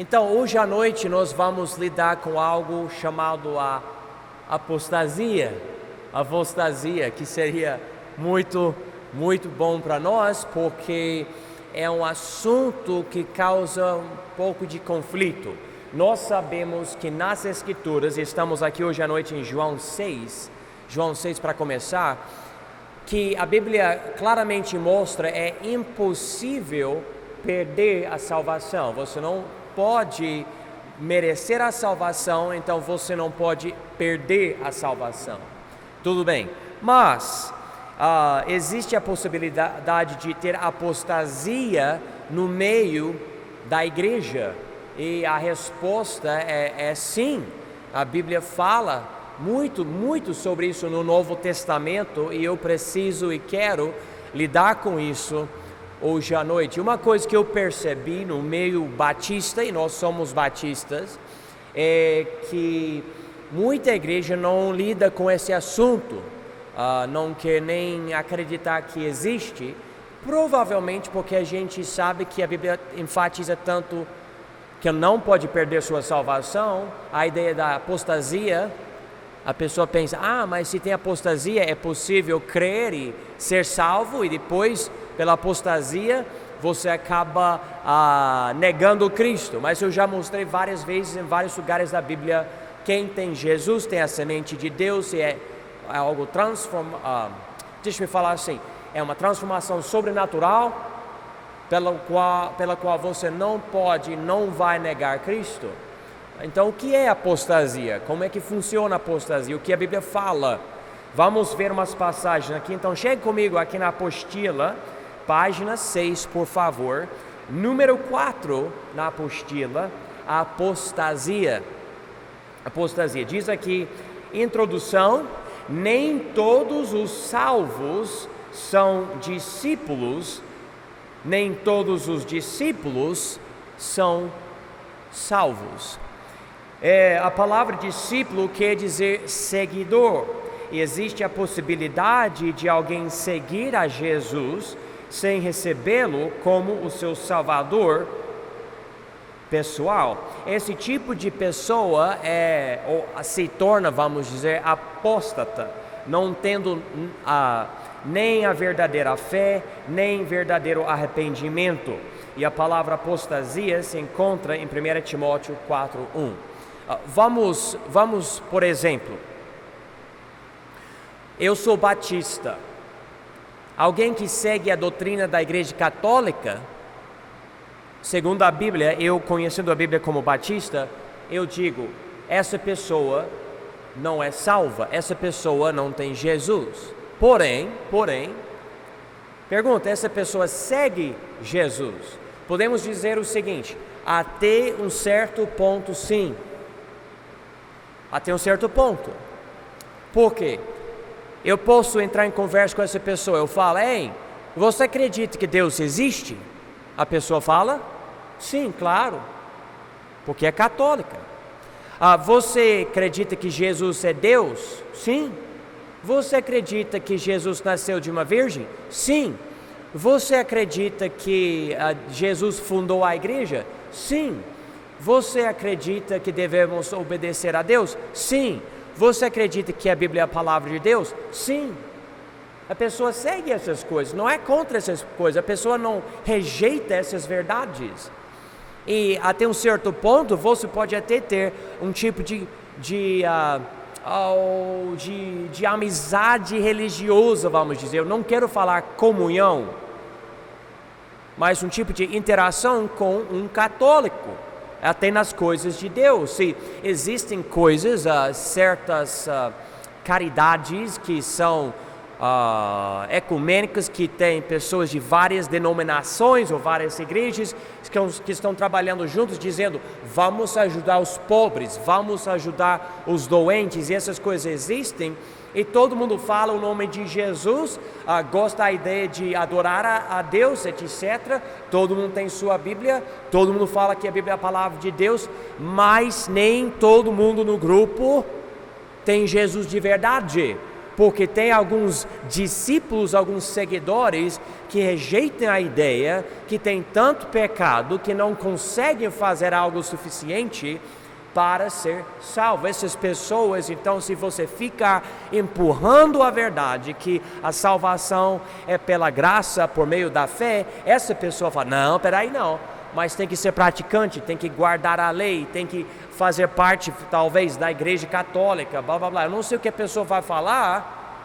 Então, hoje à noite nós vamos lidar com algo chamado a apostasia. Apostasia, que seria muito bom para nós, porque é um assunto que causa um pouco de conflito. Nós sabemos que nas Escrituras, e estamos aqui hoje à noite em João 6 para começar, que a Bíblia claramente mostra é impossível perder a salvação. Você não pode merecer a salvação, então você não pode perder a salvação. Tudo bem, mas existe a possibilidade de ter apostasia no meio da igreja, e a resposta é sim. A Bíblia fala muito sobre isso no Novo Testamento, e eu preciso e quero lidar com isso hoje à noite. Uma coisa que eu percebi no meio batista, e nós somos batistas, é que muita igreja não lida com esse assunto, não quer nem acreditar que existe, provavelmente porque a gente sabe que a Bíblia enfatiza tanto que não pode perder sua salvação. A ideia da apostasia, a pessoa pensa, mas se tem apostasia é possível crer e ser salvo, e depois pela apostasia você acaba negando Cristo. Mas eu já mostrei várias vezes em vários lugares da Bíblia, quem tem Jesus tem a semente de Deus, e é algo deixa eu falar assim, é uma transformação sobrenatural pela qual você não vai negar Cristo. Então, o que é apostasia? Como é que funciona a apostasia? O que a Bíblia fala? Vamos ver umas passagens aqui. Então, chegue comigo aqui na apostila, página 6, por favor. Número 4 na apostila, a apostasia. Apostasia. Diz aqui, introdução: nem todos os salvos são discípulos, nem todos os discípulos são salvos. A palavra discípulo quer dizer seguidor, e existe a possibilidade de alguém seguir a Jesus sem recebê-lo como o seu salvador pessoal. Esse tipo de pessoa se torna, vamos dizer, apóstata, não tendo nem a verdadeira fé, nem verdadeiro arrependimento. E a palavra apostasia se encontra em 1 Timóteo 4:1. Vamos, por exemplo, eu sou batista. Alguém que segue a doutrina da Igreja Católica, segundo a Bíblia, eu conhecendo a Bíblia como batista, eu digo, essa pessoa não é salva, essa pessoa não tem Jesus. Porém, pergunta, essa pessoa segue Jesus? Podemos dizer o seguinte, até um certo ponto sim. Até um certo ponto. Por quê? Eu posso entrar em conversa com essa pessoa, eu falo, você acredita que Deus existe? A pessoa fala, sim, claro, porque é católica. Você acredita que Jesus é Deus? Sim. Você acredita que Jesus nasceu de uma virgem? Sim. Você acredita que Jesus fundou a igreja? Sim. Você acredita que devemos obedecer a Deus? Sim. Você acredita que a Bíblia é a palavra de Deus? Sim. A pessoa segue essas coisas, não é contra essas coisas, a pessoa não rejeita essas verdades. E até um certo ponto você pode até ter um tipo de amizade religiosa, vamos dizer. Eu não quero falar comunhão, mas um tipo de interação com um católico, até nas coisas de Deus. Se existem coisas, certas caridades que são ecumênicas, que tem pessoas de várias denominações ou várias igrejas que estão trabalhando juntos, dizendo, vamos ajudar os pobres, vamos ajudar os doentes, e essas coisas existem, e todo mundo fala o nome de Jesus, gosta da ideia de adorar a Deus, etc. Todo mundo tem sua Bíblia, todo mundo fala que a Bíblia é a palavra de Deus, mas nem todo mundo no grupo tem Jesus de verdade. porque tem alguns discípulos, alguns seguidores que rejeitam a ideia que tem tanto pecado que não conseguem fazer algo suficiente para ser salvo. Essas pessoas, então, se você ficar empurrando a verdade que a salvação é pela graça, por meio da fé, essa pessoa fala, não, peraí não, mas tem que ser praticante, tem que guardar a lei, tem que fazer parte, talvez, da igreja católica, blá, blá, blá. Eu não sei o que a pessoa vai falar,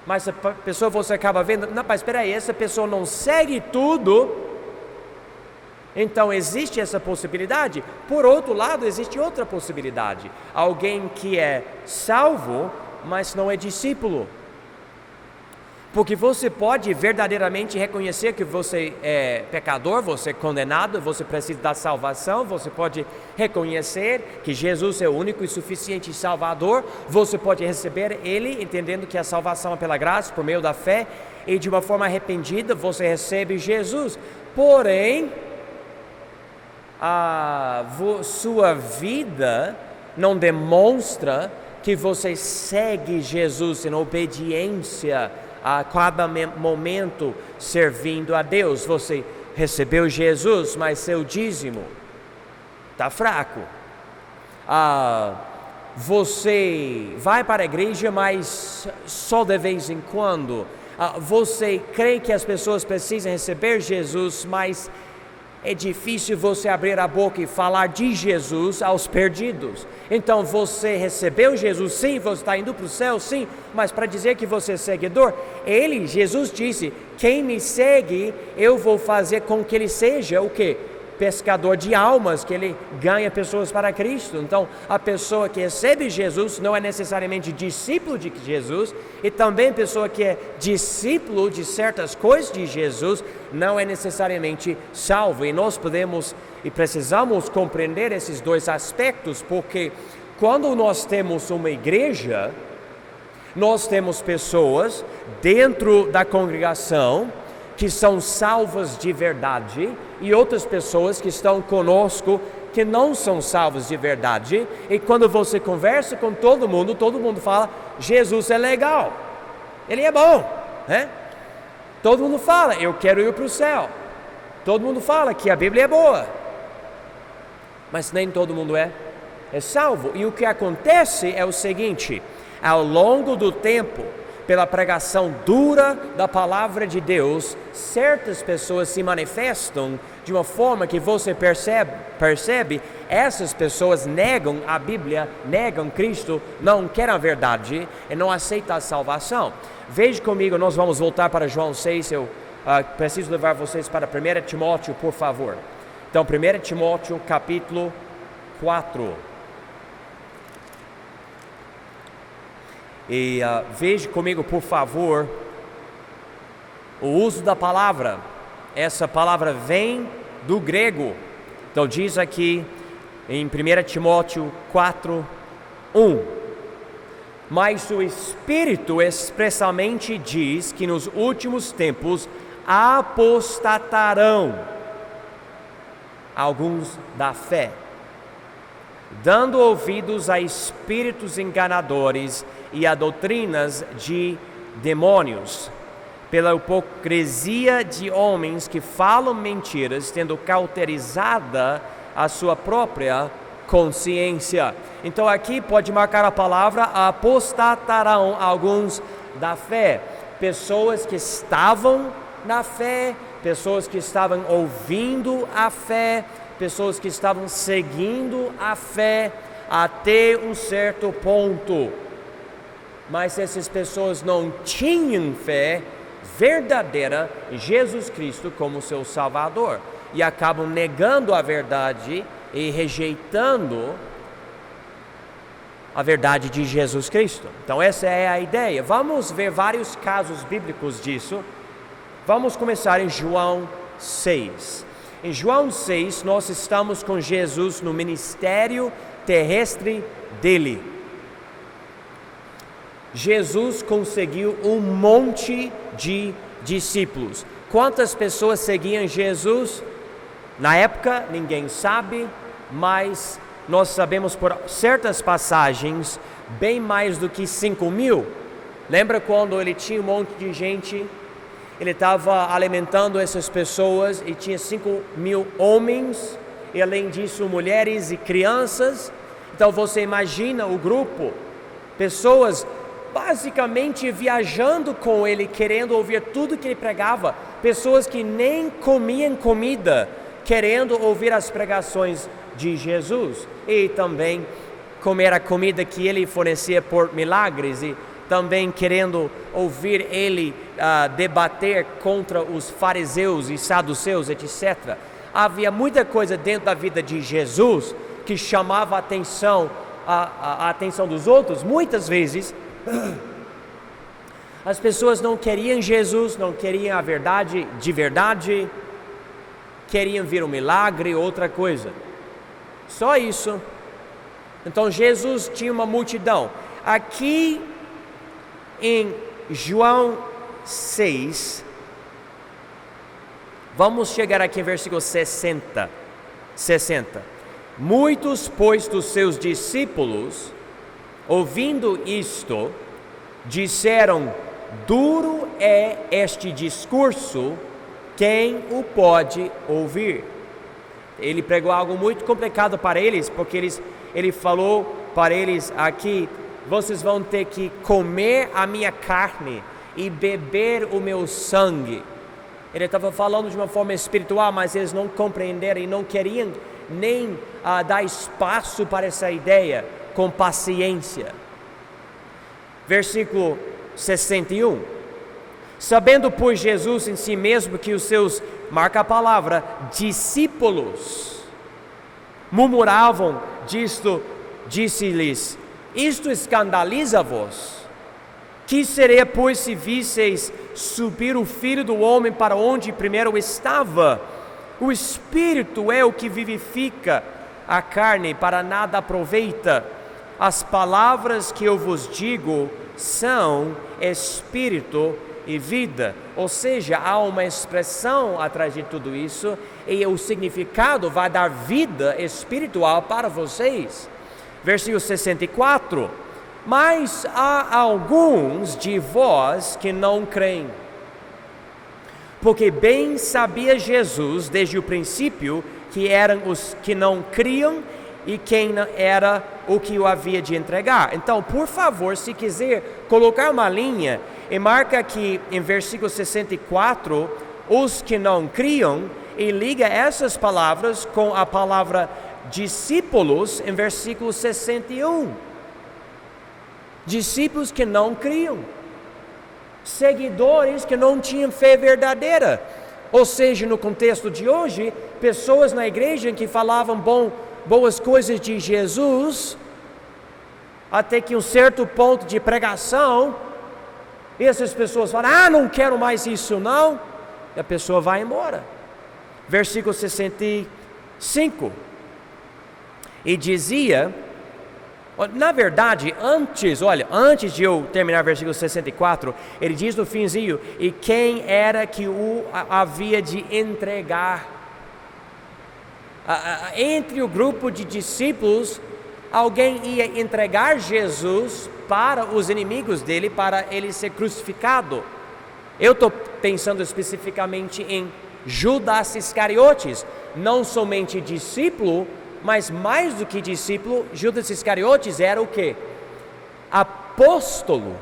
mas a pessoa, você acaba vendo, não, mas espera aí, essa pessoa não segue tudo. Então existe essa possibilidade. Por outro lado, existe outra possibilidade. Alguém que é salvo, mas não é discípulo. Porque você pode verdadeiramente reconhecer que você é pecador, você é condenado, você precisa da salvação, você pode reconhecer que Jesus é o único e suficiente Salvador, você pode receber Ele, entendendo que a salvação é pela graça, por meio da fé, e de uma forma arrependida você recebe Jesus. Porém, sua vida não demonstra que você segue Jesus em obediência a cada momento servindo a Deus. Você recebeu Jesus, mas seu dízimo está fraco. Você vai para a igreja, mas só de vez em quando. Você crê que as pessoas precisam receber Jesus, mas é difícil você abrir a boca e falar de Jesus aos perdidos. Então você recebeu Jesus, sim, você está indo para o céu, sim, mas para dizer que você é seguidor, Jesus disse, quem me segue, eu vou fazer com que ele seja o quê? Pescador de almas, que ele ganha pessoas para Cristo. Então, a pessoa que recebe Jesus não é necessariamente discípulo de Jesus, e também a pessoa que é discípulo de certas coisas de Jesus não é necessariamente salvo. E nós podemos e precisamos compreender esses dois aspectos, porque quando nós temos uma igreja, nós temos pessoas dentro da congregação que são salvas de verdade, e outras pessoas que estão conosco que não são salvas de verdade, e quando você conversa com todo mundo fala, Jesus é legal, ele é bom, né? Todo mundo fala, eu quero ir para o céu, todo mundo fala que a Bíblia é boa, mas nem todo mundo é salvo. E o que acontece é o seguinte, ao longo do tempo, pela pregação dura da palavra de Deus, certas pessoas se manifestam de uma forma que você percebe, essas pessoas negam a Bíblia, negam Cristo, não querem a verdade e não aceitam a salvação. Veja comigo, nós vamos voltar para João 6, eu preciso levar vocês para 1 Timóteo, por favor. Então, 1 Timóteo, capítulo 4. E veja comigo, por favor, o uso da palavra. Essa palavra vem do grego. Então diz aqui em 1 Timóteo 4:1. Mas o Espírito expressamente diz que nos últimos tempos apostatarão alguns da fé, dando ouvidos a espíritos enganadores e a doutrinas de demônios, pela hipocrisia de homens que falam mentiras, tendo cauterizada a sua própria consciência. Então aqui pode marcar a palavra apostatarão alguns da fé, pessoas que estavam na fé, pessoas que estavam ouvindo a fé, pessoas que estavam seguindo a fé até um certo ponto, mas essas pessoas não tinham fé verdadeira em Jesus Cristo como seu Salvador, e acabam negando a verdade e rejeitando a verdade de Jesus Cristo. Então essa é a ideia. Vamos ver vários casos bíblicos disso. Vamos começar em João 6. Em João 6, nós estamos com Jesus no ministério terrestre dele. Jesus conseguiu um monte de discípulos. Quantas pessoas seguiam Jesus? Na época, ninguém sabe, mas nós sabemos por certas passagens, bem mais do que 5.000. Lembra quando ele tinha um monte de gente? Ele estava alimentando essas pessoas e tinha 5.000 homens, e além disso mulheres e crianças. Então você imagina o grupo, pessoas basicamente viajando com ele, querendo ouvir tudo que ele pregava, pessoas que nem comiam comida, querendo ouvir as pregações de Jesus, e também comer a comida que ele fornecia por milagres, e também querendo ouvir ele debater contra os fariseus e saduceus, etc. Havia muita coisa dentro da vida de Jesus que chamava a atenção dos outros. Muitas vezes as pessoas não queriam Jesus, não queriam a verdade de verdade, queriam ver um milagre, outra coisa. Só isso. Então Jesus tinha uma multidão. Aqui em João 6, vamos chegar aqui em versículo 60. Muitos, pois, dos seus discípulos, ouvindo isto, disseram: duro é este discurso, quem o pode ouvir? Ele pregou algo muito complicado para eles, porque ele falou para eles aqui: vocês vão ter que comer a minha carne e beber o meu sangue. Ele estava falando de uma forma espiritual, mas eles não compreenderam e não queriam nem dar espaço para essa ideia com paciência. Versículo 61. Sabendo, pois, Jesus em si mesmo que os seus, marca a palavra, discípulos murmuravam disto, disse-lhes: isto escandaliza-vos? Que seria, pois, se visseis subir o Filho do Homem para onde primeiro estava? O Espírito é o que vivifica, a carne para nada aproveita. As palavras que eu vos digo são Espírito e vida. Ou seja, há uma expressão atrás de tudo isso, e o significado vai dar vida espiritual para vocês. Versículo 64. Mas há alguns de vós que não creem. Porque bem sabia Jesus desde o princípio que eram os que não criam e quem era o que o havia de entregar. Então, por favor, se quiser colocar uma linha e marca aqui em versículo 64, os que não criam, e liga essas palavras com a palavra discípulos em versículo 61. Discípulos que não criam, seguidores que não tinham fé verdadeira. Ou seja, no contexto de hoje, pessoas na igreja que falavam boas coisas de Jesus, até que um certo ponto de pregação, essas pessoas falam: não quero mais isso não, e a pessoa vai embora. Versículo 65. E dizia, na verdade, antes de eu terminar o versículo 64, ele diz no finzinho: e quem era que o havia de entregar? Entre o grupo de discípulos, alguém ia entregar Jesus para os inimigos dele, para ele ser crucificado. Eu estou pensando especificamente em Judas Iscariotes, não somente discípulo, mas mais do que discípulo. Judas Iscariotes era o quê? Apóstolo.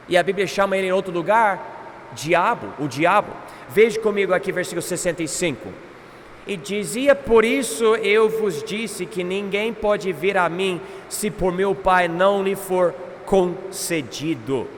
E a Bíblia chama ele em outro lugar, o diabo. Veja comigo aqui versículo 65. E dizia: por isso eu vos disse que ninguém pode vir a mim se por meu Pai não lhe for concedido.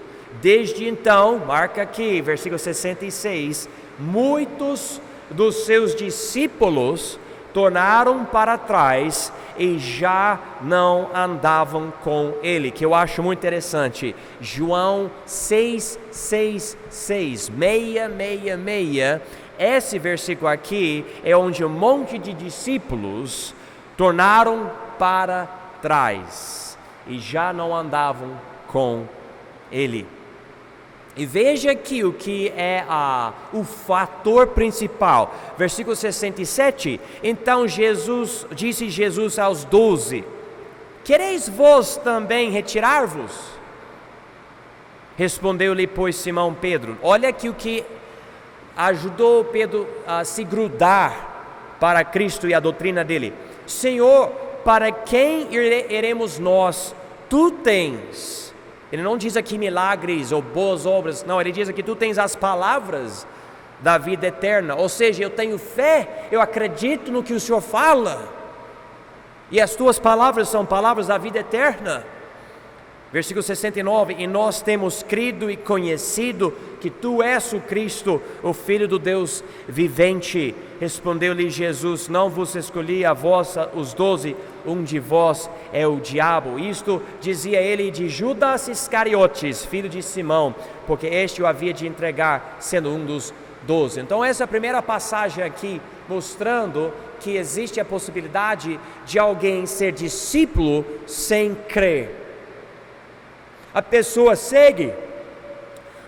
Desde então, marca aqui, versículo 66, muitos dos seus discípulos tornaram para trás e já não andavam com ele, que eu acho muito interessante. João 6:66, 666, esse versículo aqui é onde um monte de discípulos tornaram para trás e já não andavam com ele. E veja aqui o que é o fator principal. Versículo 67. Então disse Jesus aos 12: quereis vós também retirar-vos? Respondeu-lhe, pois, Simão Pedro. Olha aqui o que ajudou Pedro a se grudar para Cristo e a doutrina dele. Senhor, para quem iremos nós? Tu tens. Ele não diz aqui milagres ou boas obras, não, ele diz aqui, tu tens as palavras da vida eterna, ou seja, eu tenho fé, eu acredito no que o Senhor fala, e as tuas palavras são palavras da vida eterna. Versículo 69, e nós temos crido e conhecido que tu és o Cristo, o Filho do Deus vivente. Respondeu-lhe Jesus, não vos escolhi a vós os 12, um de vós é o diabo. Isto dizia ele de Judas Iscariotes, filho de Simão, porque este o havia de entregar, sendo um dos 12. Então essa é a primeira passagem aqui, mostrando que existe a possibilidade de alguém ser discípulo sem crer. A pessoa segue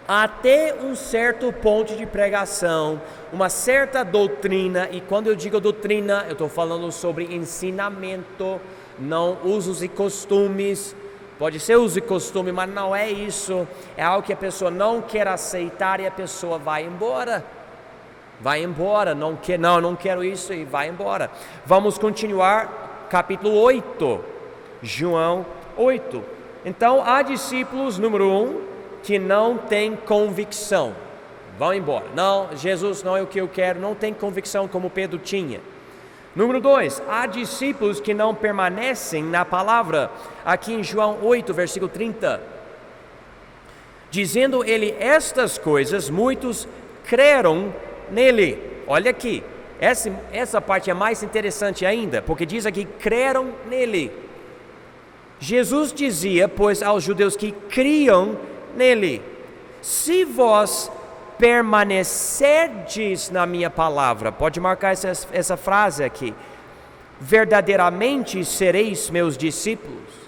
até um certo ponto de pregação, uma certa doutrina, e quando eu digo doutrina, eu estou falando sobre ensinamento, não usos e costumes. Pode ser uso e costume, mas não é isso. É algo que a pessoa não quer aceitar e a pessoa vai embora. Vai embora, não quero isso e vai embora. Vamos continuar, capítulo 8, João 8. Então, há discípulos, número 1, que não têm convicção, vão embora. Não, Jesus não é o que eu quero, não tem convicção como Pedro tinha. Número 2, há discípulos que não permanecem na palavra. Aqui em João 8, versículo 30. Dizendo ele estas coisas, muitos creram nele. Olha aqui, essa parte é mais interessante ainda, porque diz aqui, creram nele. Jesus dizia, pois, aos judeus que criam nele, se vós permanecerdes na minha palavra, pode marcar essa frase aqui, verdadeiramente sereis meus discípulos,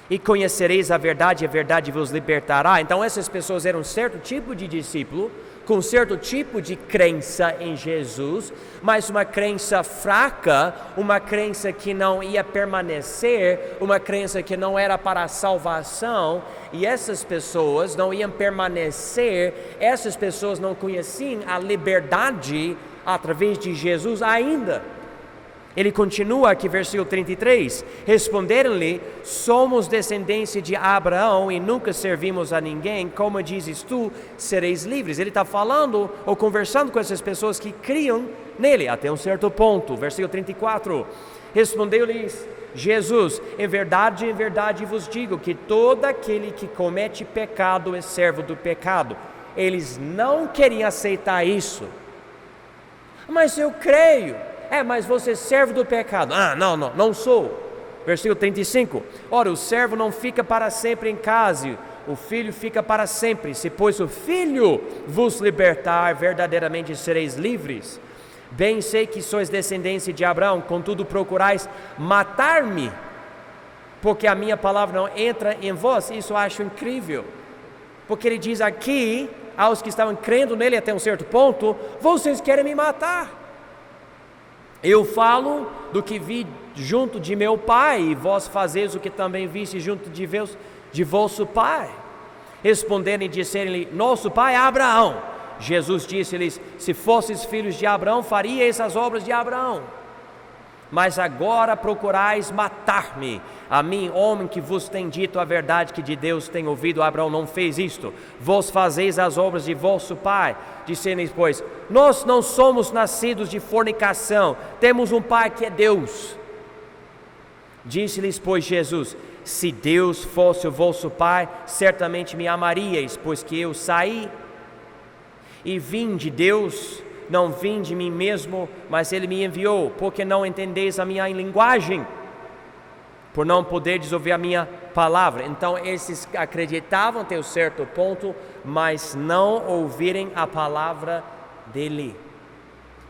e conhecereis a verdade vos libertará. Então essas pessoas eram um certo tipo de discípulo, com certo tipo de crença em Jesus, mas uma crença fraca, uma crença que não ia permanecer, uma crença que não era para a salvação, e essas pessoas não iam permanecer, essas pessoas não conheciam a liberdade através de Jesus ainda. Ele continua aqui, versículo 33, responderam-lhe, somos descendência de Abraão e nunca servimos a ninguém, como dizes tu, sereis livres. Ele está falando ou conversando com essas pessoas que criam nele, até um certo ponto. Versículo 34, respondeu-lhes Jesus, em verdade vos digo, que todo aquele que comete pecado é servo do pecado. Eles não queriam aceitar isso. Mas eu creio. Mas você é servo do pecado. Não sou. Versículo 35. Ora, o servo não fica para sempre em casa, o filho fica para sempre. Se pois o filho vos libertar, verdadeiramente sereis livres. Bem sei que sois descendência de Abraão, contudo procurais matar-me, porque a minha palavra não entra em vós. Isso eu acho incrível, porque ele diz aqui, aos que estavam crendo nele até um certo ponto, vocês querem me matar. Eu falo do que vi junto de meu pai, e vós fazeis o que também viste junto de vosso pai. Responderam e disseram-lhe, nosso pai é Abraão. Jesus disse-lhes, se fosseis filhos de Abraão, faríeis as obras de Abraão. Mas agora procurais matar-me, a mim, homem que vos tem dito a verdade que de Deus tem ouvido. Abraão não fez isto, vós fazeis as obras de vosso pai. Disseram-lhes, pois, nós não somos nascidos de fornicação, temos um pai que é Deus. Disse-lhes, pois, Jesus, se Deus fosse o vosso pai, certamente me amaríeis, pois que eu saí e vim de Deus, não vim de mim mesmo, mas Ele me enviou. Porque não entendeis a minha linguagem, por não poderdes ouvir a minha palavra. Então esses acreditavam até um certo ponto, mas não ouvirem a palavra dele.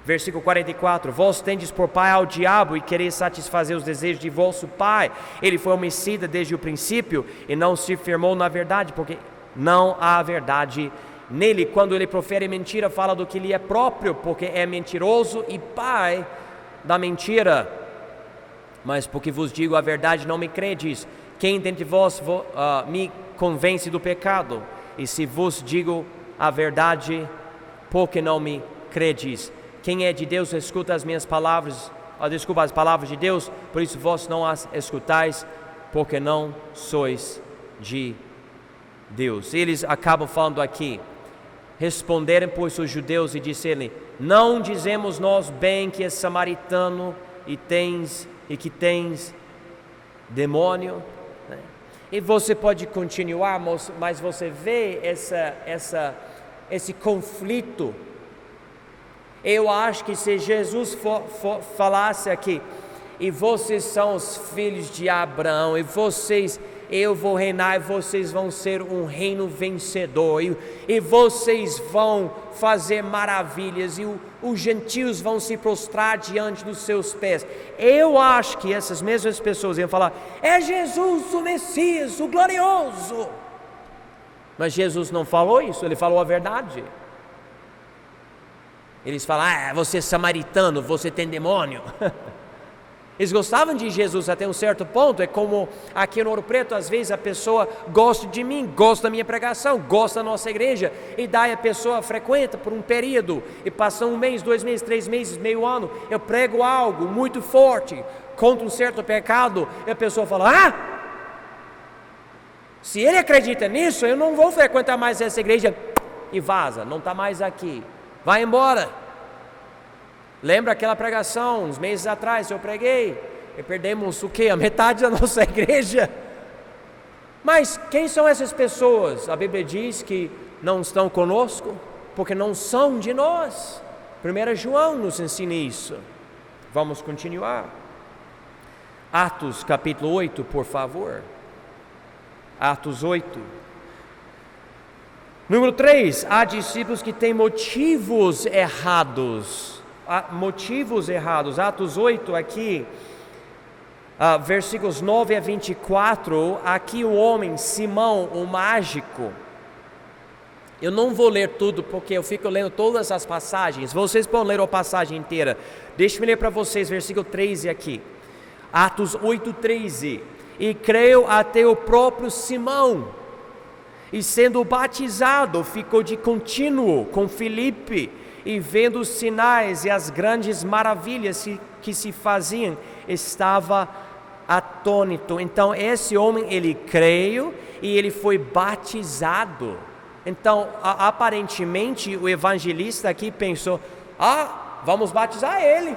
Versículo 44, vós tendes por pai ao diabo e quereis satisfazer os desejos de vosso pai. Ele foi homicida desde o princípio e não se firmou na verdade, porque não há verdade nele. Quando ele profere mentira, fala do que lhe é próprio, porque é mentiroso e pai da mentira. Mas porque vos digo a verdade, não me credes. Quem dentre vós me convence do pecado. E se vos digo a verdade, por que não me credes? Quem é de Deus escuta as minhas palavras, as palavras de Deus, por isso vós não as escutais, porque não sois de Deus. Eles acabam falando aqui, responderam pois os judeus e disseram: não dizemos nós bem que é samaritano e que tens demônio? E você pode continuar, mas você vê esse conflito. Eu acho que se Jesus falasse aqui, e vocês são os filhos de Abraão, eu vou reinar, e vocês vão ser um reino vencedor, e vocês vão fazer maravilhas, e os gentios vão se prostrar diante dos seus pés. Eu acho que essas mesmas pessoas iam falar: é Jesus o Messias, o glorioso. Mas Jesus não falou isso, ele falou a verdade. Eles falam: você é samaritano, você tem demônio. Eles gostavam de Jesus até um certo ponto. É como aqui no Ouro Preto, às vezes a pessoa gosta de mim, gosta da minha pregação, gosta da nossa igreja, e daí a pessoa frequenta por um período, e passa 1 mês, 2 meses, 3 meses, meio ano, eu prego algo muito forte contra um certo pecado, e a pessoa fala: se ele acredita nisso, eu não vou frequentar mais essa igreja, e vaza, não está mais aqui, vai embora. Lembra aquela pregação, uns meses atrás eu preguei, e perdemos o quê? A metade da nossa igreja. Mas quem são essas pessoas? A Bíblia diz que não estão conosco, porque não são de nós. 1 João nos ensina isso. Vamos continuar. Atos capítulo 8, por favor. Atos 8. Número 3, há discípulos que têm motivos errados. Atos 8 aqui, versículos 9 a 24, aqui o homem Simão, o mágico. Eu não vou ler tudo porque eu fico lendo todas as passagens, vocês podem ler a passagem inteira. Deixa-me ler para vocês, versículo 13 aqui, Atos 8, 13. E creu até o próprio Simão, e sendo batizado, ficou de contínuo com Filipe, e vendo os sinais e as grandes maravilhas que se faziam, estava atônito. Então esse homem, ele creu e ele foi batizado. Então aparentemente o evangelista aqui pensou: vamos batizar ele.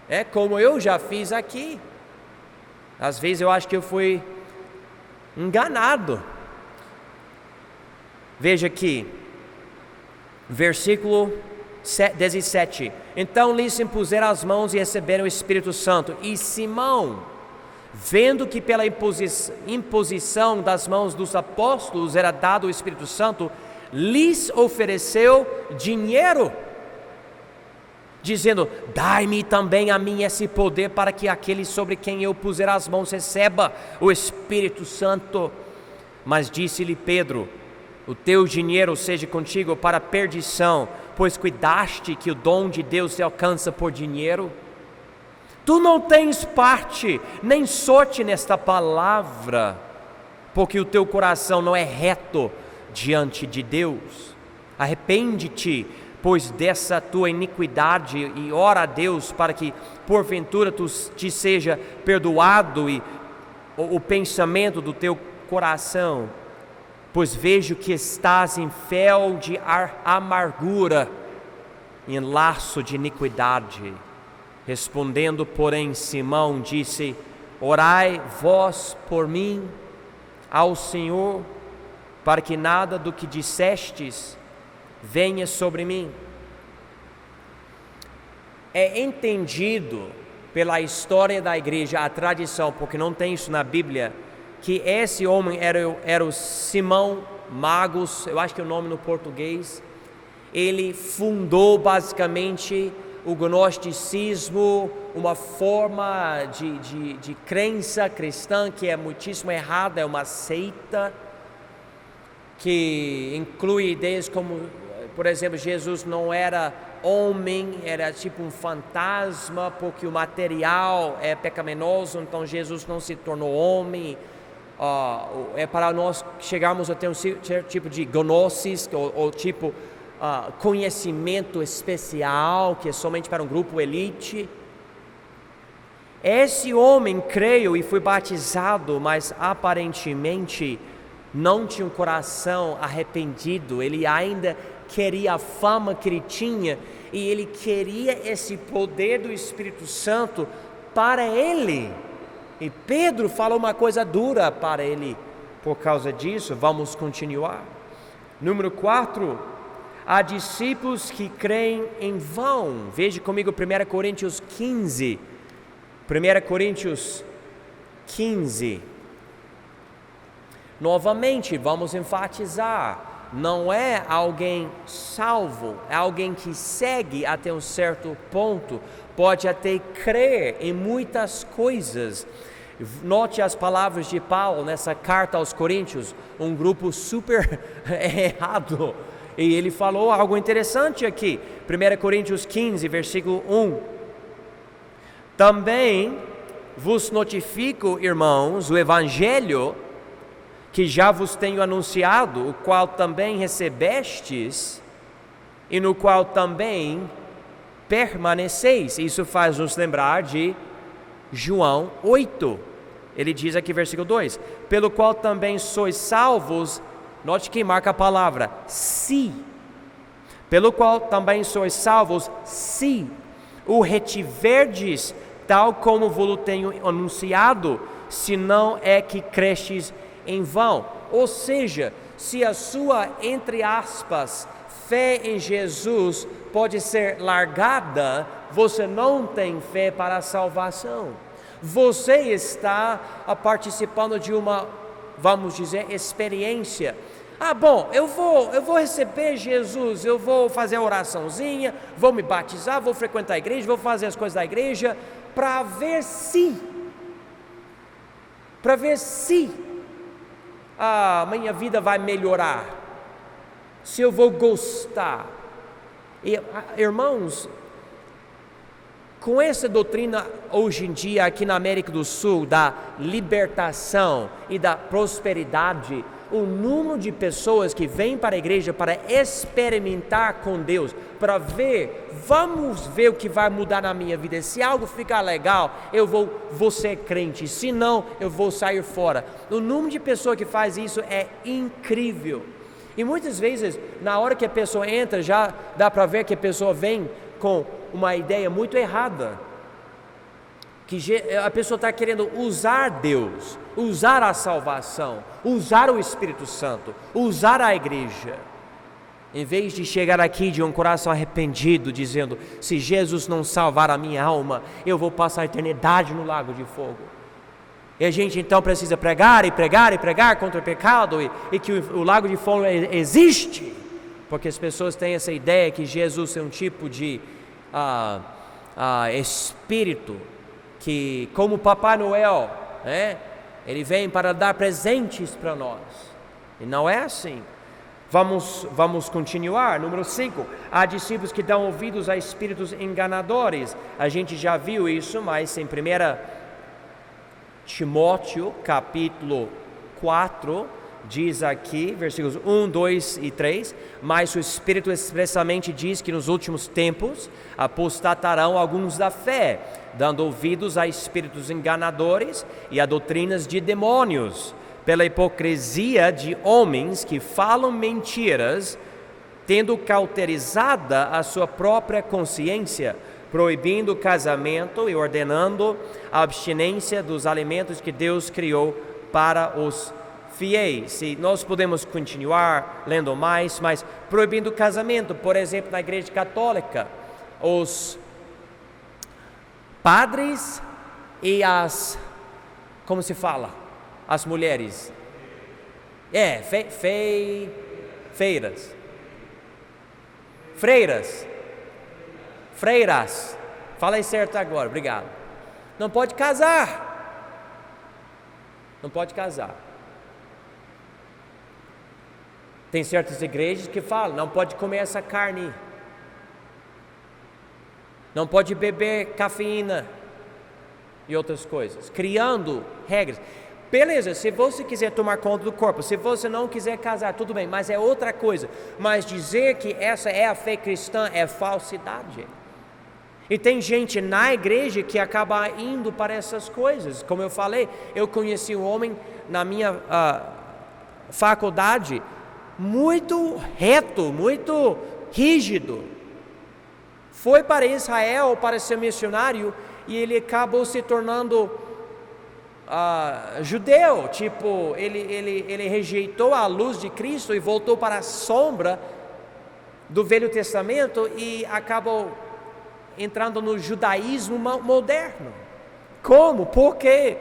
É como eu já fiz aqui. Às vezes eu acho que eu fui enganado. Veja aqui, versículo 17. Então lhes impuseram as mãos e receberam o Espírito Santo. E Simão, vendo que pela imposição das mãos dos apóstolos era dado o Espírito Santo, lhes ofereceu dinheiro, dizendo: dai-me também a mim esse poder, para que aquele sobre quem eu puser as mãos receba o Espírito Santo. Mas disse-lhe Pedro: o teu dinheiro seja contigo para perdição, pois cuidaste que o dom de Deus se alcança por dinheiro. Tu não tens parte nem sorte nesta palavra, porque o teu coração não é reto diante de Deus. Arrepende-te, pois, dessa tua iniquidade, e ora a Deus para que porventura te seja perdoado e o pensamento do teu coração. Pois vejo que estás em fel de amargura, em laço de iniquidade. Respondendo, porém, Simão disse: orai vós por mim ao Senhor, para que nada do que dissestes venha sobre mim. É entendido pela história da igreja, a tradição, porque não tem isso na Bíblia, que esse homem era o Simão Magus, eu acho que é o nome no português. Ele fundou basicamente o gnosticismo, uma forma de crença cristã que é muitíssimo errada, é uma seita que inclui ideias como, por exemplo, Jesus não era homem, era tipo um fantasma, porque o material é pecaminoso, então Jesus não se tornou homem. é para nós chegarmos a ter um certo tipo de gnosis, ou tipo conhecimento especial, que é somente para um grupo elite. Esse homem creio e foi batizado, mas aparentemente não tinha um coração arrependido. Ele ainda queria a fama que ele tinha, e ele queria esse poder do Espírito Santo para ele. E Pedro falou uma coisa dura para ele por causa disso. Vamos continuar. Número 4, há discípulos que creem em vão. Veja comigo 1 Coríntios 15. 1 Coríntios 15. Novamente, vamos enfatizar, não é alguém salvo, é alguém que segue até um certo ponto, pode até crer em muitas coisas. Note as palavras de Paulo nessa carta aos Coríntios, um grupo super errado, e ele falou algo interessante aqui, 1 Coríntios 15, versículo 1. Também vos notifico, irmãos, o evangelho que já vos tenho anunciado, o qual também recebestes e no qual também permaneceis. Isso faz nos lembrar de João 8. Ele diz aqui, versículo 2: pelo qual também sois salvos. Note que marca a palavra se. Pelo qual também sois salvos, se o retiverdes, tal como vos tenho anunciado, se não é que crestes em vão. Ou seja, se a sua, entre aspas, fé em Jesus pode ser largada, você não tem fé para a salvação. Você está participando de uma, vamos dizer, experiência. Bom, eu vou receber Jesus, eu vou fazer a oraçãozinha, vou me batizar, vou frequentar a igreja, vou fazer as coisas da igreja, para ver se a minha vida vai melhorar, se eu vou gostar. E, irmãos, com essa doutrina hoje em dia aqui na América do Sul, da libertação e da prosperidade, o número de pessoas que vêm para a igreja para experimentar com Deus, para ver, vamos ver o que vai mudar na minha vida. Se algo ficar legal, eu vou ser crente, se não, eu vou sair fora. O número de pessoas que faz isso é incrível. E muitas vezes, na hora que a pessoa entra, já dá para ver que a pessoa vem com uma ideia muito errada, que a pessoa está querendo usar Deus, usar a salvação, usar o Espírito Santo, usar a igreja, em vez de chegar aqui de um coração arrependido, dizendo, se Jesus não salvar a minha alma, eu vou passar a eternidade no lago de fogo. E a gente então precisa pregar e pregar e pregar contra o pecado, e que o lago de fogo existe, porque as pessoas têm essa ideia que Jesus é um tipo de espírito, que como Papai Noel, né? Ele vem para dar presentes para nós, e não é assim. Vamos continuar. Número 5, há discípulos que dão ouvidos a espíritos enganadores. A gente já viu isso, mas em 1 Timóteo capítulo 4, diz aqui, versículos 1, 2 e 3, mas o Espírito expressamente diz que nos últimos tempos apostatarão alguns da fé, dando ouvidos a espíritos enganadores e a doutrinas de demônios, pela hipocrisia de homens que falam mentiras, tendo cauterizada a sua própria consciência, proibindo o casamento e ordenando a abstinência dos alimentos que Deus criou para os fiéis. E nós podemos continuar lendo mais, mas proibindo o casamento, por exemplo, na igreja católica, os padres e as, como se fala? As mulheres. Freiras. Falei certo agora, obrigado. Não pode casar. Tem certas igrejas que falam, não pode comer essa carne, não pode beber cafeína e outras coisas, criando regras. Beleza, se você quiser tomar conta do corpo, se você não quiser casar, tudo bem, mas é outra coisa. Mas dizer que essa é a fé cristã é falsidade. E tem gente na igreja que acaba indo para essas coisas. Como eu falei, eu conheci um homem na minha faculdade, muito reto, muito rígido. Foi para Israel para ser missionário e ele acabou se tornando judeu. Tipo, ele rejeitou a luz de Cristo e voltou para a sombra do Velho Testamento e acabou entrando no judaísmo moderno. Como? Por quê?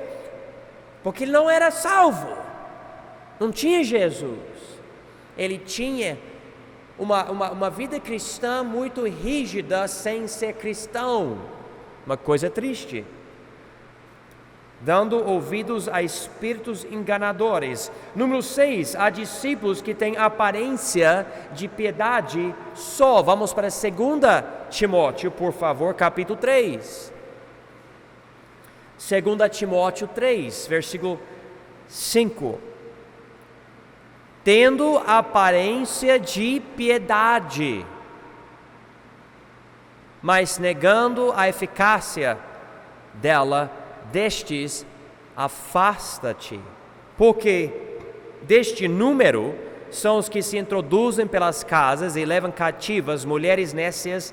Porque ele não era salvo, não tinha Jesus. Ele tinha uma vida cristã muito rígida sem ser cristão. Uma coisa triste. Dando ouvidos a espíritos enganadores. Número 6, há discípulos que têm aparência de piedade só. Vamos para 2 Timóteo, por favor, capítulo 3. 2 Timóteo 3, versículo 5. Tendo aparência de piedade, mas negando a eficácia dela, destes afasta-te, porque deste número são os que se introduzem pelas casas e levam cativas mulheres nécias,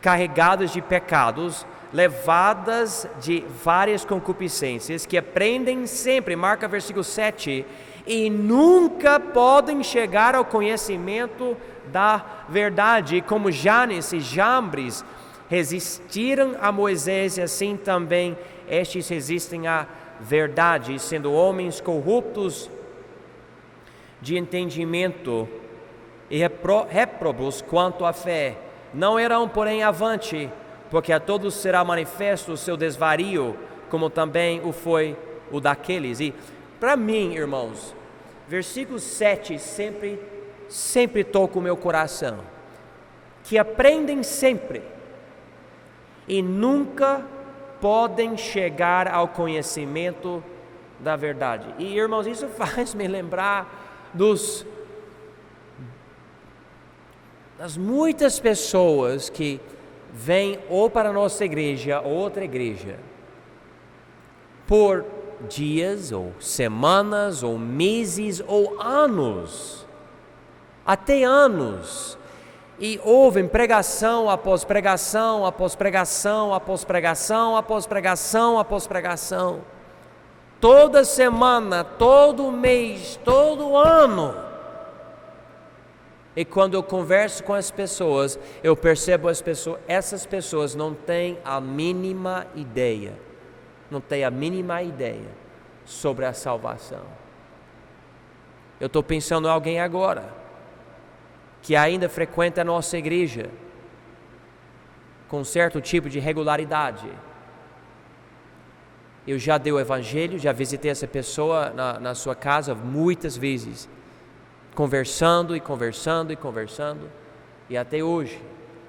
carregadas de pecados, levadas de várias concupiscências, que aprendem sempre, marca versículo 7, e nunca podem chegar ao conhecimento da verdade, como Janes e Jambres resistiram a Moisés, e assim também estes resistem à verdade, sendo homens corruptos de entendimento e réprobos quanto à fé. Não irão, porém, avante, porque a todos será manifesto o seu desvario, como também o foi o daqueles. E para mim, irmãos, versículo 7 sempre toca o meu coração, que aprendem sempre e nunca podem chegar ao conhecimento da verdade. E, irmãos, isso faz me lembrar das muitas pessoas que vêm ou para a nossa igreja ou outra igreja por dias ou semanas ou meses ou anos, até anos, e ouvem pregação após pregação, após pregação, após pregação, após pregação, após pregação, toda semana, todo mês, todo ano. E quando eu converso com as pessoas, eu percebo essas pessoas não têm a mínima ideia, sobre a salvação. Eu estou pensando em alguém agora que ainda frequenta a nossa igreja com certo tipo de regularidade. Eu já dei o evangelho, já visitei essa pessoa na sua casa muitas vezes, conversando, e até hoje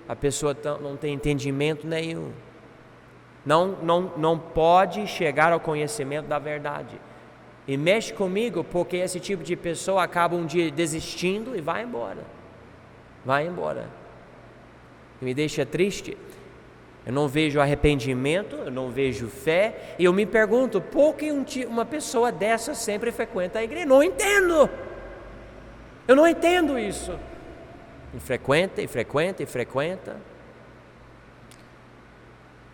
a pessoa não tem entendimento nenhum, não pode chegar ao conhecimento da verdade, e mexe comigo, porque esse tipo de pessoa acaba um dia desistindo e vai embora, me deixa triste. Eu não vejo arrependimento, eu não vejo fé, e eu me pergunto, por que uma pessoa dessa sempre frequenta a igreja? Eu não entendo isso. E frequenta.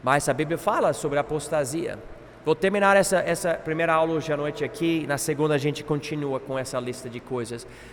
Mas a Bíblia fala sobre apostasia. Vou terminar essa primeira aula hoje à noite aqui, na segunda a gente continua com essa lista de coisas.